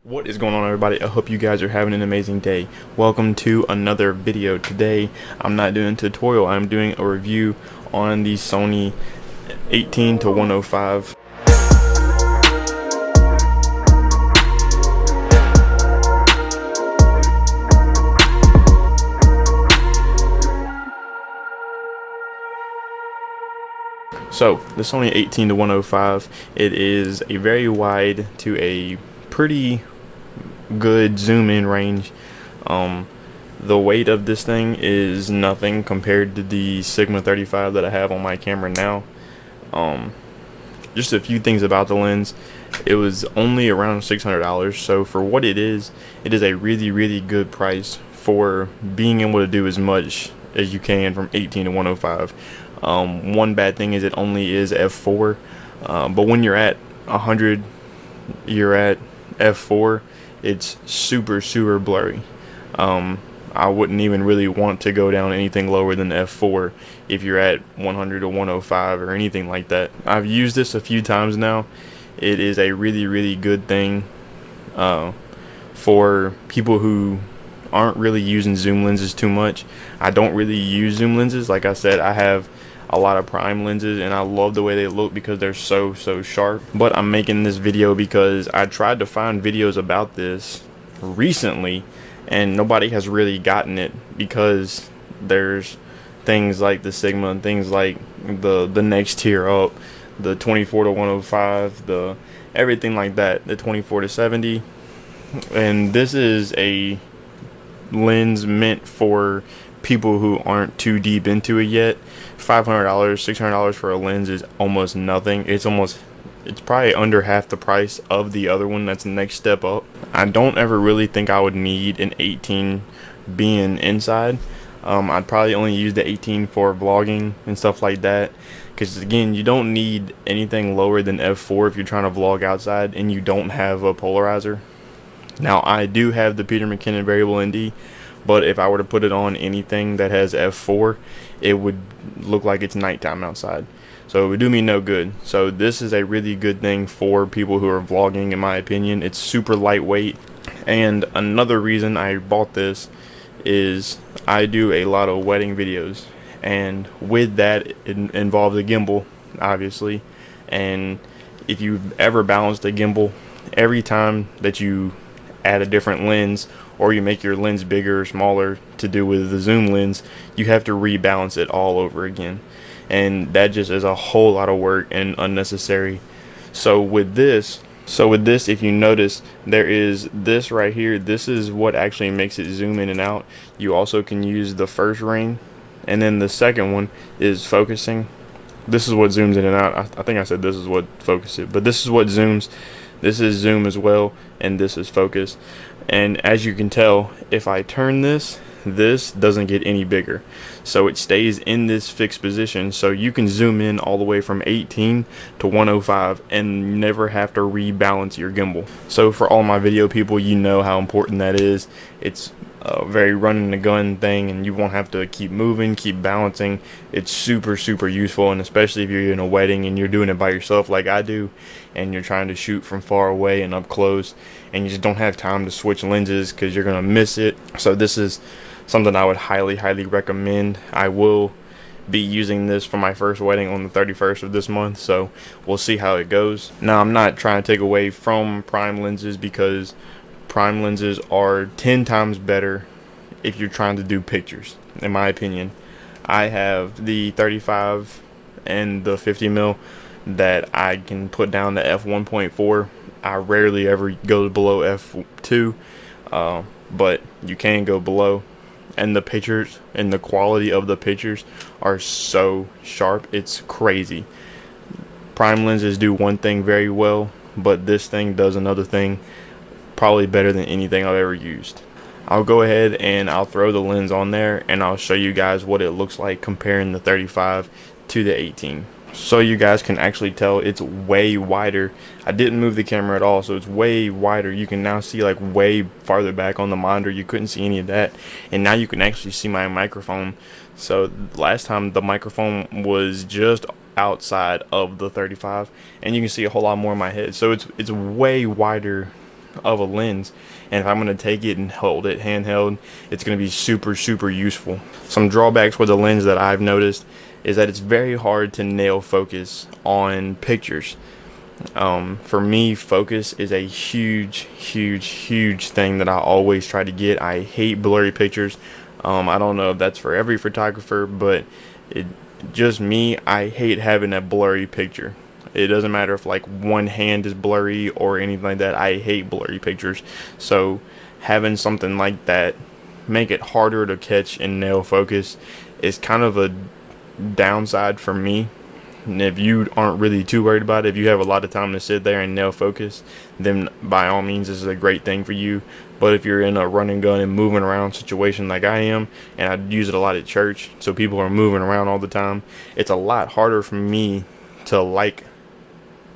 What is going on, everybody? I hope you guys are having an amazing day. Welcome to another video. Today I'm not doing a tutorial, I'm doing a review on the Sony 18 to 105. So the Sony 18 to 105, it is a very wide to a pretty good zoom in range. The weight of this thing is nothing compared to the Sigma 35 that I have on my camera now. Just a few things about the lens. It was only around $600, so for what it is a really good price for being able to do as much as you can from 18 to 105. One bad thing is it only is f.4, but when you're at 100, you're at f.4. It's super blurry. I wouldn't even really want to go down anything lower than f.4 if you're at 100 or 105 or anything like that. I've used this a few times now. It is a really good thing for people who aren't really using zoom lenses too much. I don't really use zoom lenses. Like I said, I have a lot of prime lenses and I love the way they look because they're so sharp. But I'm making this video because I tried to find videos about this recently and nobody has really gotten it, because there's things like the Sigma and things like the next tier up, the 24 to 105, the everything like that, the 24 to 70. And this is a lens meant for people who aren't too deep into it yet. $500, $600 for a lens is almost nothing. It's probably under half the price of the other one that's the next step up. I don't ever really think I would need an 18 being inside. I'd probably only use the 18 for vlogging and stuff like that, because again, you don't need anything lower than f.4 if you're trying to vlog outside and you don't have a polarizer. Now I do have the Peter McKinnon variable ND, but if I were to put it on anything that has f.4, it would look like it's nighttime outside, so it would do me no good. So this is a really good thing for people who are vlogging, in my opinion. It's super lightweight. And another reason I bought this is I do a lot of wedding videos, and with that it involves a gimbal, obviously. And if you've ever balanced a gimbal, every time that you add a different lens or you make your lens bigger or smaller to do with the zoom lens, you have to rebalance it all over again, and that just is a whole lot of work and unnecessary. So with this, if you notice, there is this right here. This is what actually makes it zoom in and out. You also can use the first ring, and then the second one is focusing. This is what zooms in and out. I think I said this is what focuses it, but this is what zooms. This is zoom as well, and this is focus. And as you can tell, if I turn this doesn't get any bigger, so it stays in this fixed position, so you can zoom in all the way from 18 to 105 and never have to rebalance your gimbal. So for all my video people, you know how important that is. It's a very running the gun thing, and you won't have to keep moving, keep balancing. It's super useful, and especially if you're in a wedding and you're doing it by yourself like I do, and you're trying to shoot from far away and up close, and you just don't have time to switch lenses because you're gonna miss it. So this is something I would highly recommend. I will be using this for my first wedding on the 31st of this month, so we'll see how it goes. Now, I'm not trying to take away from prime lenses, because prime lenses are 10 times better if you're trying to do pictures, in my opinion. I have the 35 and the 50mm that I can put down to f1.4. I rarely ever go below f2, but you can go below, and the pictures and the quality of the pictures are so sharp, it's crazy. Prime lenses do one thing very well, but this thing does another thing probably better than anything I've ever used. I'll go ahead and I'll throw the lens on there and I'll show you guys what it looks like comparing the 35 to the 18, so you guys can actually tell it's way wider. I didn't move the camera at all, so it's way wider. You can now see like way farther back on the monitor. You couldn't see any of that, and now you can actually see my microphone. So last time the microphone was just outside of the 35, and you can see a whole lot more of my head. So it's way wider of a lens, and if I'm going to take it and hold it handheld, it's going to be super useful. Some drawbacks with the lens that I've noticed is that it's very hard to nail focus on pictures. For me, focus is a huge thing that I always try to get. I hate blurry pictures. I don't know if that's for every photographer, but just me, I hate having a blurry picture. It doesn't matter if like one hand is blurry or anything like that. I hate blurry pictures. So having something like that make it harder to catch and nail focus is kind of a downside for me. And if you aren't really too worried about it, if you have a lot of time to sit there and nail focus, then by all means this is a great thing for you. But if you're in a run and gun and moving around situation like I am, and I use it a lot at church, so people are moving around all the time, it's a lot harder for me to like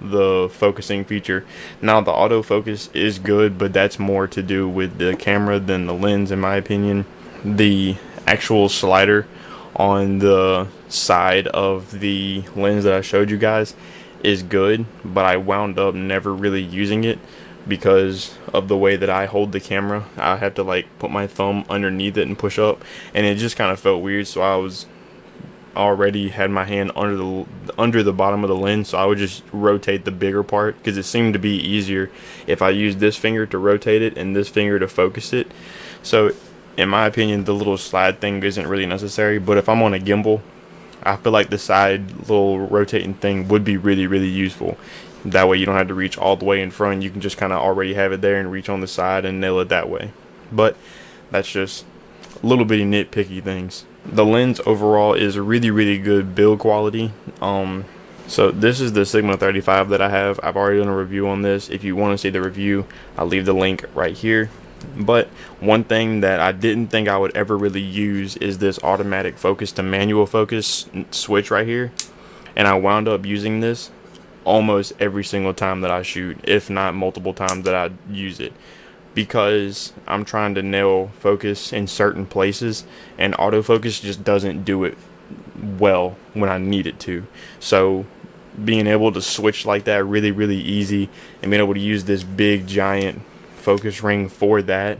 the focusing feature. Now the autofocus is good, but that's more to do with the camera than the lens in my opinion. The actual slider on the side of the lens that I showed you guys is good, but I wound up never really using it because of the way that I hold the camera. I have to like put my thumb underneath it and push up, and it just kind of felt weird, so I was already had my hand under the bottom of the lens, so I would just rotate the bigger part because it seemed to be easier if I used this finger to rotate it and this finger to focus it. So in my opinion, the little slide thing isn't really necessary, but if I'm on a gimbal, I feel like the side little rotating thing would be really useful. That way you don't have to reach all the way in front. You can just kind of already have it there and reach on the side and nail it that way. But that's just little bitty nitpicky things. The lens overall is really good build quality. So this is the Sigma 35 that I have. I've already done a review on this. If you want to see the review, I'll leave the link right here. But one thing that I didn't think I would ever really use is this automatic focus to manual focus switch right here, and I wound up using this almost every single time that I shoot, if not multiple times that I use it, because I'm trying to nail focus in certain places and autofocus just doesn't do it well when I need it to. So being able to switch like that really easy, and being able to use this big giant focus ring for that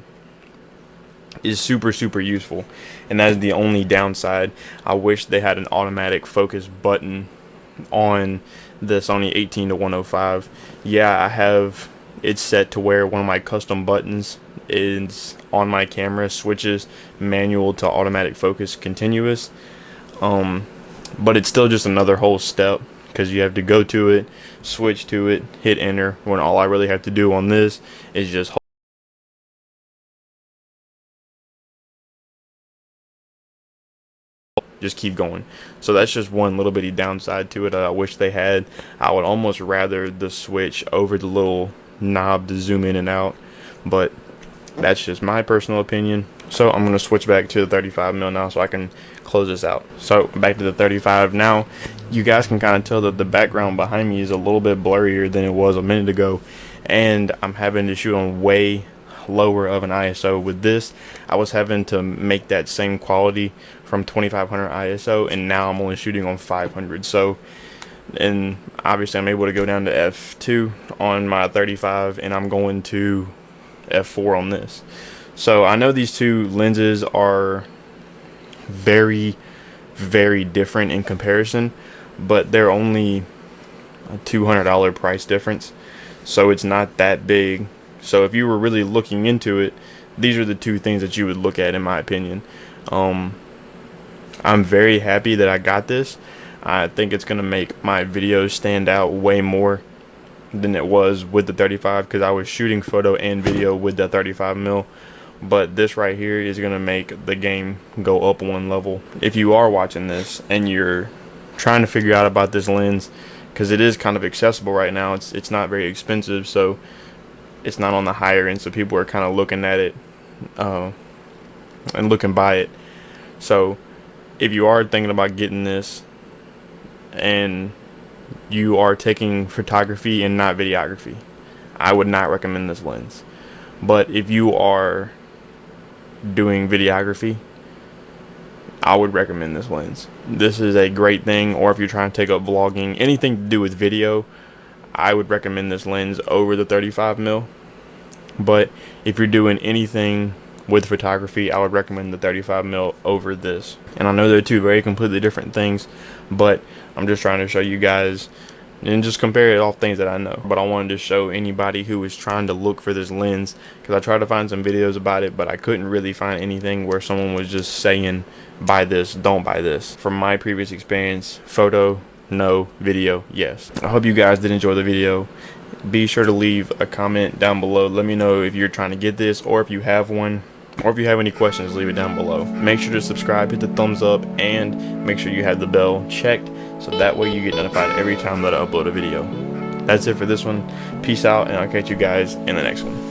is super useful. And that is the only downside. I wish they had an automatic focus button on the Sony 18-105. Yeah, I have it set to where one of my custom buttons is on my camera switches manual to automatic focus continuous, but it's still just another whole step because you have to go to it, switch to it, hit enter, when all I really have to do on this is just keep going. So that's just one little bitty downside to it that I wish they had. I would almost rather the switch over the little knob to zoom in and out, but that's just my personal opinion. So I'm going to switch back to the 35mm now so I can close this out. So back to the 35 now. You guys can kind of tell that the background behind me is a little bit blurrier than it was a minute ago, and I'm having to shoot on way lower of an ISO. With this, I was having to make that same quality from 2500 ISO, and now I'm only shooting on 500. So, and obviously I'm able to go down to f.2 on my 35, and I'm going to f.4 on this. So I know these two lenses are very different in comparison, but they're only a $200 price difference, so it's not that big. So if you were really looking into it, these are the two things that you would look at, in my opinion. I'm very happy that I got this. I think it's gonna make my videos stand out way more than it was with the 35, because I was shooting photo and video with the 35mm. But this right here is gonna make the game go up one level. If you are watching this and you're trying to figure out about this lens, because it is kind of accessible right now, it's not very expensive, so it's not on the higher end, so people are kind of looking at it and looking by it. So if you are thinking about getting this and you are taking photography and not videography, I would not recommend this lens. But if you are doing videography, I would recommend this lens. This is a great thing. Or if you're trying to take up vlogging, anything to do with video, I would recommend this lens over the 35mm. But if you're doing anything with photography, I would recommend the 35mm over this. And I know they're two very completely different things, but I'm just trying to show you guys and just compare it off things that I know. But I wanted to show anybody who is trying to look for this lens, because I tried to find some videos about it, but I couldn't really find anything where someone was just saying buy this, don't buy this. From my previous experience, photo no, video yes. I hope you guys did enjoy the video. Be sure to leave a comment down below. Let me know if you're trying to get this, or if you have one, or if you have any questions, leave it down below. Make sure to subscribe, hit the thumbs up, and make sure you have the bell checked, so that way you get notified every time that I upload a video. That's it for this one. Peace out, and I'll catch you guys in the next one.